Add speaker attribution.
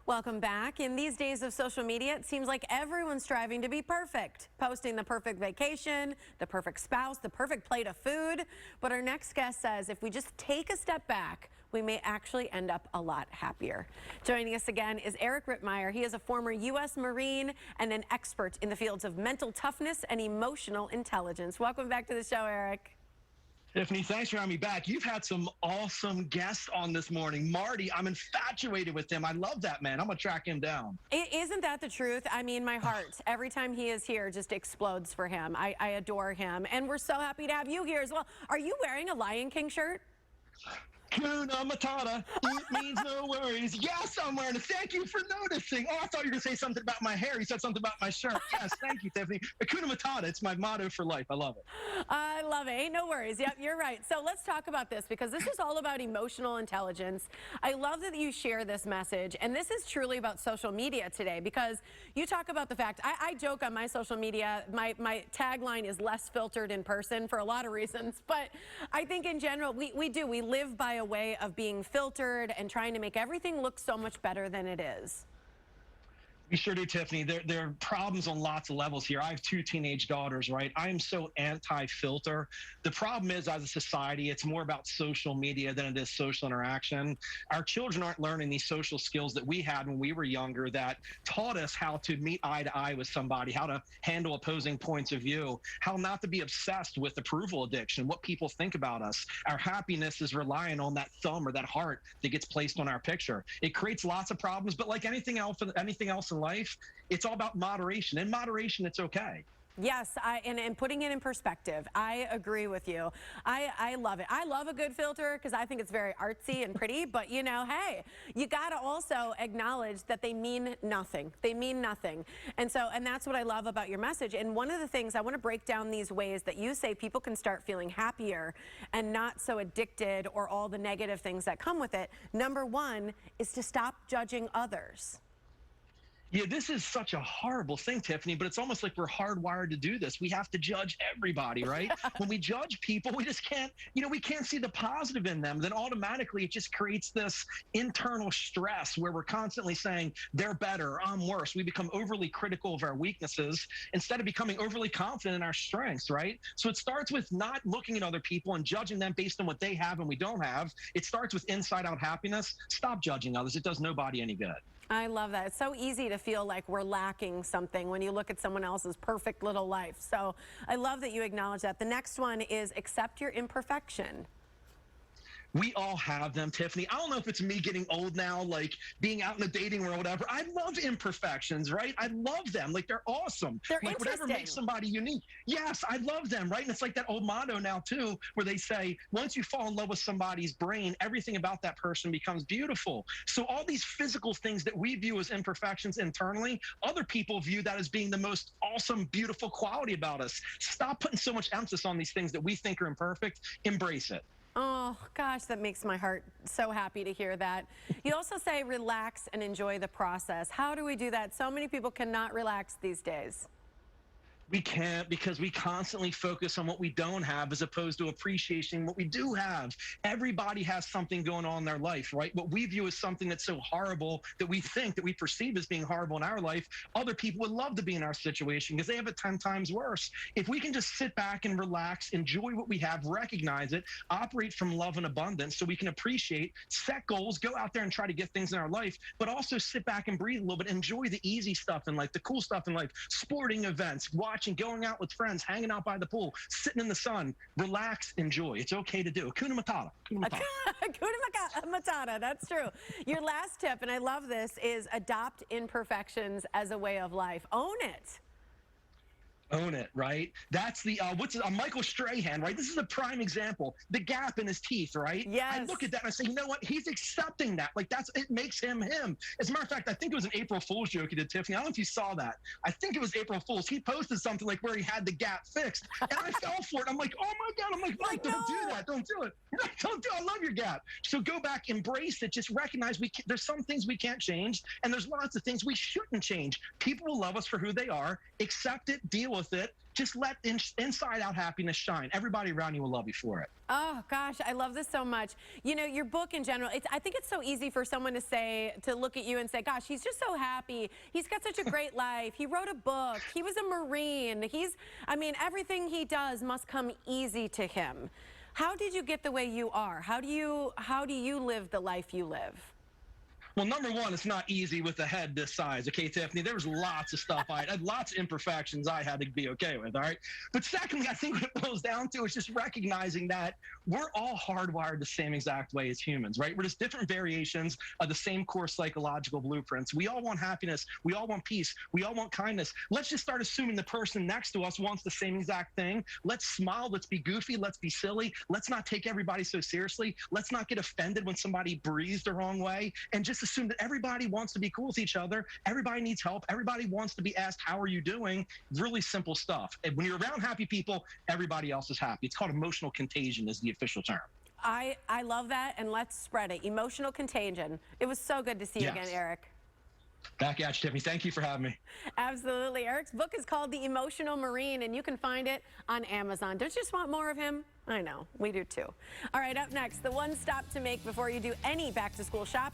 Speaker 1: Welcome back. In these days of social media, it seems like everyone's striving to be perfect, posting the perfect vacation, the perfect spouse, the perfect plate of food. But our next guest says if we just take a step back, we may actually end up a lot happier. Joining us again is Eric Rittmeyer. He is a former U.S. Marine and an expert in the fields of mental toughness and emotional intelligence. Welcome back to the show, Eric.
Speaker 2: Tiffany, thanks for having me back. You've had some awesome guests on this morning. Marty, I'm infatuated with him. I love that man. I'm going to track him down.
Speaker 1: Isn't that the truth? I mean, my heart, every time he is here, just explodes for him. I adore him. And we're so happy to have you here as well. Are you wearing a Lion King shirt?
Speaker 2: Hakuna Matata, it means no worries. Yes, I'm wearing it. Thank you for noticing. Oh, I thought you were going to say something about my hair. You said something about my shirt. Yes, thank you, Tiffany. Hakuna Matata, it's my motto for life. I love it.
Speaker 1: I love it. Ain't no worries. Yep, you're right. So let's talk about this because this is all about emotional intelligence. I love that you share this message. And this is truly about social media today because you talk about the fact, I joke on my social media, my tagline is less filtered in person for a lot of reasons. But I think in general, we live by a way of being filtered and trying to make everything look so much better than it is.
Speaker 2: We sure do, Tiffany. There are problems on lots of levels here. I have two teenage daughters, right? I am so anti-filter. The problem is, as a society, it's more about social media than it is social interaction. Our children aren't learning these social skills that we had when we were younger that taught us how to meet eye to eye with somebody, how to handle opposing points of view, how not to be obsessed with approval addiction, what people think about us. Our happiness is relying on that thumb or that heart that gets placed on our picture. It creates lots of problems, but like anything else in life, it's all about moderation. In moderation, it's okay.
Speaker 1: Yes, and putting it in perspective, I agree with you. I love it. I love a good filter because I think it's very artsy and pretty, but you know, hey, you got to also acknowledge that they mean nothing. They mean nothing. And that's what I love about your message. And one of the things I want to break down these ways that you say people can start feeling happier and not so addicted or all the negative things that come with it. Number one is to stop judging others.
Speaker 2: Yeah, this is such a horrible thing, Tiffany, but it's almost like we're hardwired to do this. We have to judge everybody, right? When we judge people, we just can't, we can't see the positive in them. Then automatically it just creates this internal stress where we're constantly saying they're better, I'm worse. We become overly critical of our weaknesses instead of becoming overly confident in our strengths, right? So it starts with not looking at other people and judging them based on what they have and we don't have. It starts with inside out happiness. Stop judging others. It does nobody any good.
Speaker 1: I love that. It's so easy to feel like we're lacking something when you look at someone else's perfect little life. So I love that you acknowledge that. The next one is accept your imperfection.
Speaker 2: We all have them, Tiffany. I don't know if it's me getting old now, like being out in the dating world or whatever. I love imperfections, right? I love them. Like, they're awesome.
Speaker 1: They're
Speaker 2: like, whatever makes somebody unique. Yes, I love them, right? And it's like that old motto now, too, where they say, once you fall in love with somebody's brain, everything about that person becomes beautiful. So all these physical things that we view as imperfections internally, other people view that as being the most awesome, beautiful quality about us. Stop putting so much emphasis on these things that we think are imperfect. Embrace it.
Speaker 1: Oh, gosh, that makes my heart so happy to hear that. You also say relax and enjoy the process. How do we do that? So many people cannot relax these days.
Speaker 2: We can't because we constantly focus on what we don't have as opposed to appreciating what we do have. Everybody has something going on in their life, right? What we view as something that's so horrible that we think that we perceive as being horrible in our life, other people would love to be in our situation because they have it 10 times worse. If we can just sit back and relax, enjoy what we have, recognize it, operate from love and abundance so we can appreciate, set goals, go out there and try to get things in our life, but also sit back and breathe a little bit, enjoy the easy stuff in life, the cool stuff in life, sporting events, watching, going out with friends, hanging out by the pool, sitting in the sun, relax, enjoy. It's okay to do. Hakuna Matata. Hakuna Matata.
Speaker 1: Hakuna Matata, that's true. Your last tip, and I love this, is adopt imperfections as a way of life. Own it.
Speaker 2: Own it, right? That's the, Michael Strahan, right? This is a prime example. The gap in his teeth, right?
Speaker 1: Yes.
Speaker 2: I look at that and I say, you know what? He's accepting that. Like, it makes him him. As a matter of fact, I think it was an April Fool's joke he did, Tiffany. I don't know if you saw that. I think it was April Fool's. He posted something like where he had the gap fixed. And I fell for it. I'm like, oh my God. I'm like, Mike, don't do that. Don't do it. Don't do it. I love your gap. So go back, embrace it. Just recognize there's some things we can't change. And there's lots of things we shouldn't change. People will love us for who they are. Accept it, deal with with it. Just let inside out happiness shine. Everybody around you will love you for it.
Speaker 1: Oh gosh, I love this so much. You know, your book in general, I think it's so easy for someone to look at you and say, gosh, he's just so happy. He's got such a great life. He wrote a book. He was a Marine. I mean, everything he does must come easy to him. How did you get the way you are? How do you live the life you live?
Speaker 2: Well, number one, it's not easy with a head this size. Okay, Tiffany, there was lots of stuff. I had lots of imperfections I had to be okay with, all right? But secondly, I think what it boils down to is just recognizing that we're all hardwired the same exact way as humans, right? We're just different variations of the same core psychological blueprints. We all want happiness. We all want peace. We all want kindness. Let's just start assuming the person next to us wants the same exact thing. Let's smile. Let's be goofy. Let's be silly. Let's not take everybody so seriously. Let's not get offended when somebody breathes the wrong way, and just assume that everybody wants to be cool with each other. Everybody needs help. Everybody wants to be asked, how are you doing? Really simple stuff. And when you're around happy people, everybody else is happy. It's called emotional contagion is the official term.
Speaker 1: I love that, and let's spread it. Emotional contagion. It was so good to see you again, Eric.
Speaker 2: Back at you, Tiffany. Thank you for having me.
Speaker 1: Absolutely. Eric's book is called The Emotional Marine, and you can find it on Amazon. Don't you just want more of him? I know. We do too. All right, up next, the one stop to make before you do any back-to-school shopping.